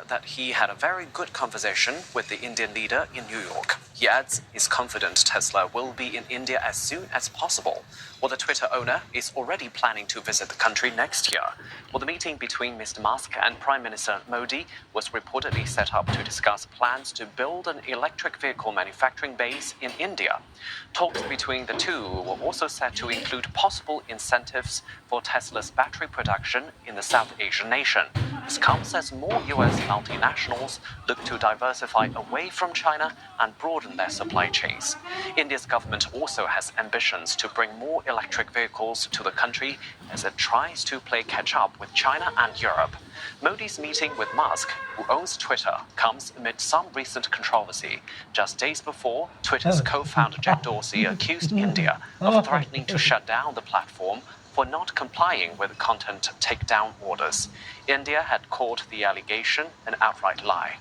that he had a very good conversation with the Indian leader in New York. He adds he's confident Tesla will be in India as soon as possible. Well, the Twitter owner is already planning to visit the country next year. Well, the meeting between Mr. Musk and Prime Minister Modi was reportedly set up to discuss plans to build an electric vehicle manufacturing base in India. Talks between the two were also set to include possible incentives for Tesla's battery production in the South Asian nation. This comes as more US multinationals look to diversify away from China and broaden their supply chains. India's government also has ambitions to bring more electric vehicles to the country as it tries to play catch-up with China and Europe. Modi's meeting with Musk, who owns Twitter, comes amid some recent controversy. Just days before, Twitter's co-founder Jack Dorsey accused India of threatening to shut down the platform for not complying with content takedown orders. India had called the allegation an outright lie.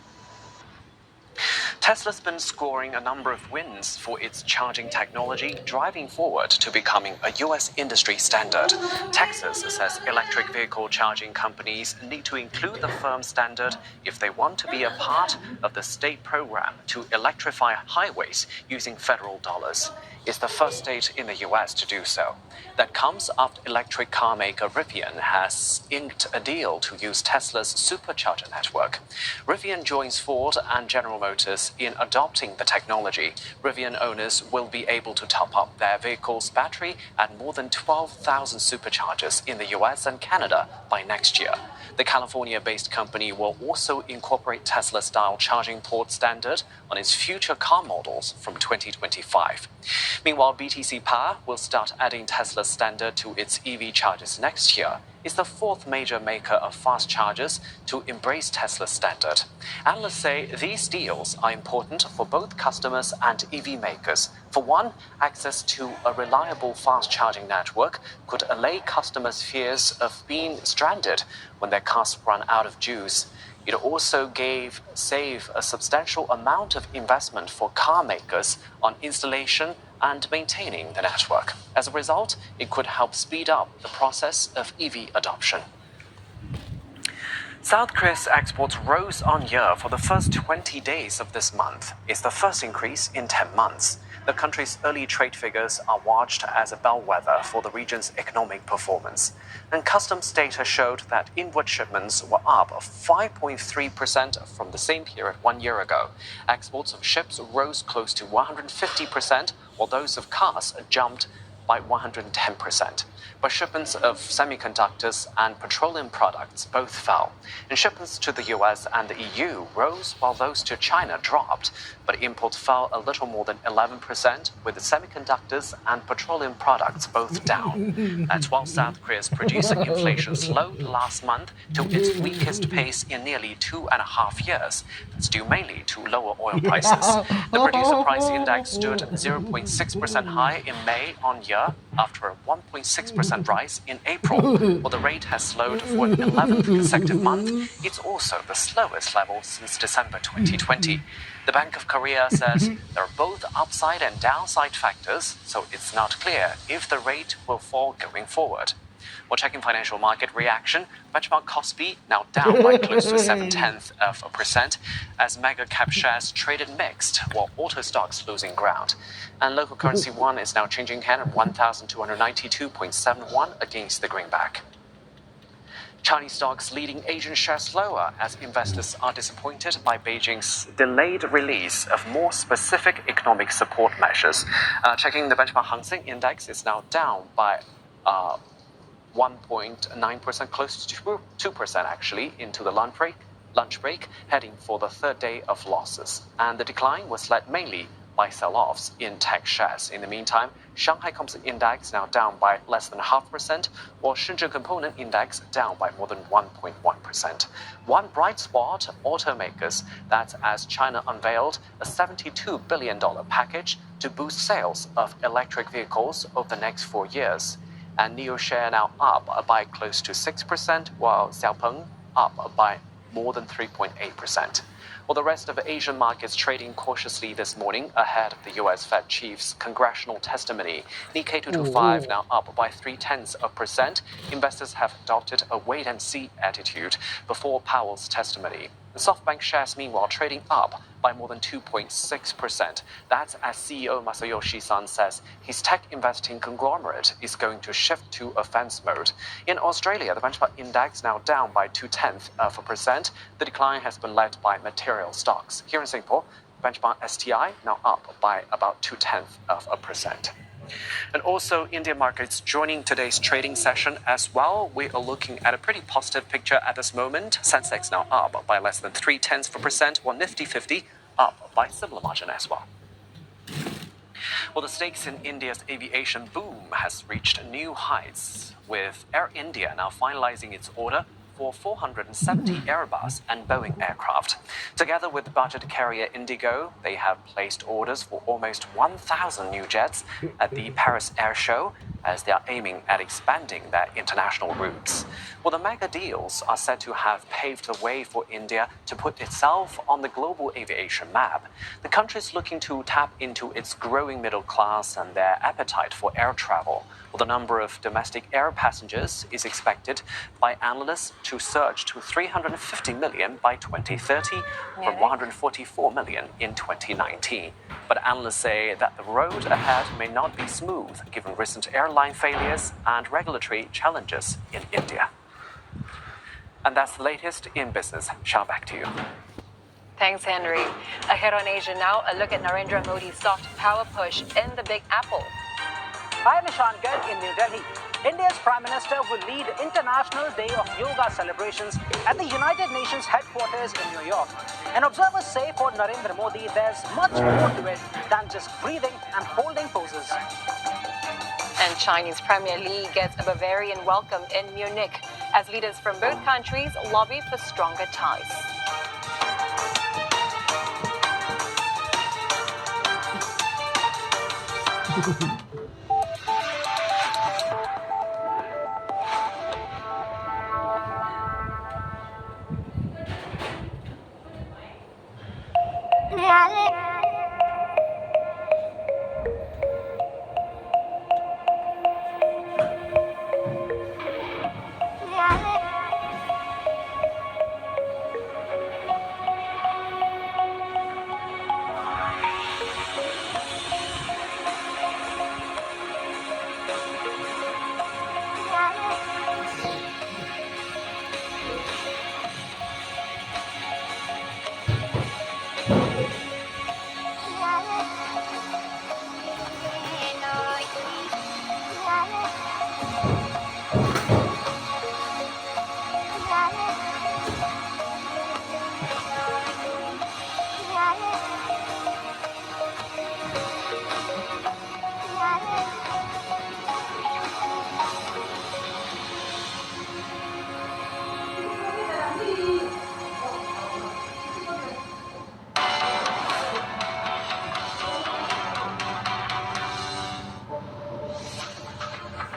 Tesla's been scoring a number of wins for its charging technology, driving forward to becoming a US industry standard. Texas says electric vehicle charging companies need to include the firm standard if they want to be a part of the state program to electrify highways using federal dollars. It's the first state in the US to do so. That comes after electric car maker Rivian has inked a deal to use Tesla's supercharger network. Rivian joins Ford and General Motors in adopting the technology. Rivian owners will be able to top up their vehicle's battery at more than 12,000 superchargers in the US and Canada by next year. The California-based company will also incorporate Tesla-style charging port standard on its future car models from 2025. Meanwhile, BTC Power will start adding Tesla's standard to its EV chargers next year. It's the fourth major maker of fast chargers to embrace Tesla's standard. Analysts say these deals are important for both customers and EV makers. For one, access to a reliable fast charging network could allay customers' fears of being stranded when their cars run out of juice. It also save a substantial amount of investment for car makers on installation and maintaining the network. As a result, it could help speed up the process of EV adoption. South Korea's exports rose on year for the first 20 days of this month. It's the first increase in 10 months. The country's early trade figures are watched as a bellwether for the region's economic performance. And customs data showed that inward shipments were up 5.3% from the same period 1 year ago. Exports of ships rose close to 150%, while those of cars jumped by 110%. But shipments of semiconductors and petroleum products both fell. And shipments to the US and the EU rose while those to China dropped. But imports fell a little more than 11%, with the semiconductors and petroleum products both down. That's while South Korea's producer inflation slowed last month to its weakest pace in nearly 2.5 years. That's due mainly to lower oil prices. The producer price index stood 0.6% higher in May on year after a 1.6% rise in April. While the rate has slowed for an 11th consecutive month, it's also the slowest level since December 2020. The Bank of Korea says there are both upside and downside factors, so it's not clear if the rate will fall going forward. While checking financial market reaction, benchmark Kospi now down by close to 0.7%, as mega cap shares traded mixed, while auto stocks losing ground. And local currency won is now changing hand at 1,292.71 against the greenback. Chinese stocks leading Asian shares slower as investors are disappointed by Beijing's delayed release of more specific economic support measures. Checking the benchmark Hang Seng Index is now down by 1.9%, close to 2% actually, into the lunch break, heading for the third day of losses. And the decline was led mainly by sell-offs in tech shares. In the meantime, Shanghai Composite Index now down by less than 0.5%, while Shenzhen Component Index down by more than 1.1%. One bright spot, automakers, that's as China unveiled a $72 billion package to boost sales of electric vehicles over the next 4 years. And NIO share now up by close to 6%, while Xiaopeng up by more than 3.8%. While the rest of Asian markets trading cautiously this morning ahead of the US Fed chief's congressional testimony, Nikkei 225 now up by 0.3%. Investors have adopted a wait-and-see attitude before Powell's testimony. The SoftBank shares, meanwhile, trading up by more than 2.6%. That's as CEO Masayoshi Son says his tech investing conglomerate is going to shift to offense mode. In Australia, the benchmark index now down by 0.2%. The decline has been led by material stocks. Here in Singapore, benchmark STI now up by about 0.2%. And also, Indian markets joining today's trading session as well. We are looking at a pretty positive picture at this moment. Sensex now up by less than 0.3%, while Nifty 50 up by similar margin as well. Well, the stakes in India's aviation boom has reached new heights, with Air India now finalizing its order for 470 Airbus and Boeing aircraft. Together with budget carrier Indigo, they have placed orders for almost 1,000 new jets at the Paris Air Show as they are aiming at expanding their international routes. Well, the mega deals are said to have paved the way for India to put itself on the global aviation map. The country is looking to tap into its growing middle class and their appetite for air travel. Well, the number of domestic air passengers is expected by analysts to surge to 350 million by 2030 from 144 million in 2019. But analysts say that the road ahead may not be smooth given recent airline failures and regulatory challenges in India. And that's the latest in business. Shao, back to you. Thanks, Henry. Ahead on Asia now, a look at Narendra Modi's soft power push in the Big Apple. Hi, Nishan Garg in New Delhi. India's Prime Minister will lead International Day of Yoga celebrations at the United Nations headquarters in New York. And observers say for Narendra Modi, there's much more to it than just breathing and holding poses. And Chinese Premier Li gets a Bavarian welcome in Munich as leaders from both countries lobby for stronger ties.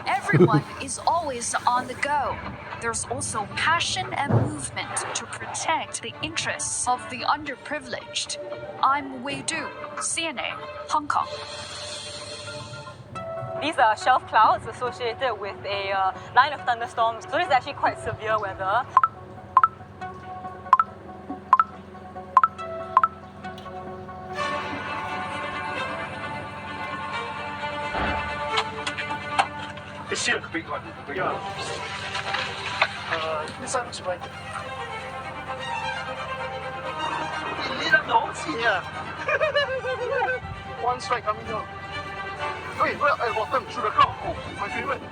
Everyone is always on the go. There's also passion and movement to protect the interests of the underprivileged. I'm Wei Du, CNA, Hong Kong. These are shelf clouds associated with a line of thunderstorms. So this is actually quite severe weather. It's still a big one. Yeah. This one's right. You need a nose? Yeah. One strike coming down. Wait, well, at bottom, through the cloud. Oh, my favorite.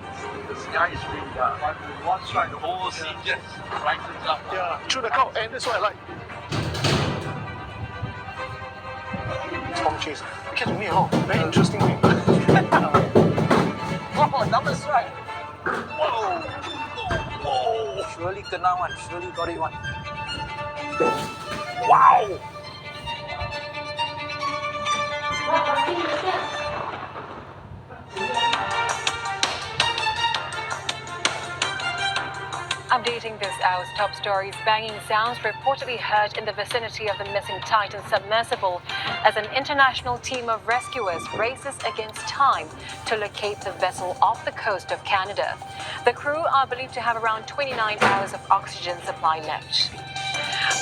The sky is really dark. One strike, the whole scene just brightens up. Yeah, through the cloud, and that's what I like. Storm chase. It came to me, very interesting thing. Oh, double strike. Whoa. Whoa. Surely kena one. Surely got it one. Wow. Updating this hour's top stories, banging sounds reportedly heard in the vicinity of the missing Titan submersible as an international team of rescuers races against time to locate the vessel off the coast of Canada. The crew are believed to have around 29 hours of oxygen supply left.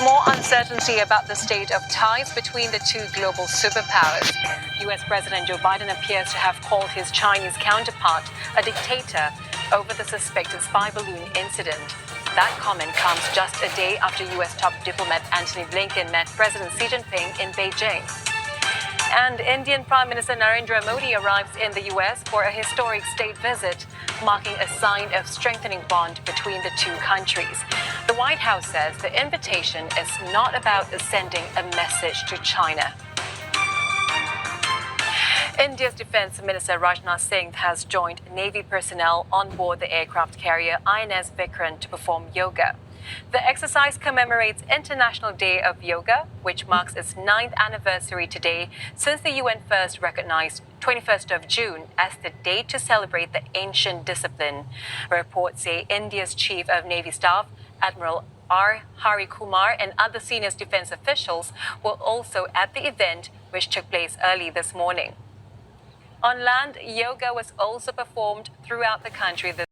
More uncertainty about the state of ties between the two global superpowers. US President Joe Biden appears to have called his Chinese counterpart a dictator over the suspected spy balloon incident. That comment comes just a day after US top diplomat Antony Blinken met President Xi Jinping in Beijing. And Indian Prime Minister Narendra Modi arrives in the US for a historic state visit, marking a sign of strengthening bond between the two countries. The White House says the invitation is not about sending a message to China. India's Defence Minister Rajnath Singh has joined Navy personnel on board the aircraft carrier INS Vikrant to perform yoga. The exercise commemorates International Day of Yoga, which marks its 9th anniversary today since the UN first recognized 21st of June as the day to celebrate the ancient discipline. Reports say India's Chief of Navy Staff, Admiral R. Hari Kumar, and other senior defense officials were also at the event, which took place early this morning. On land, yoga was also performed throughout the country this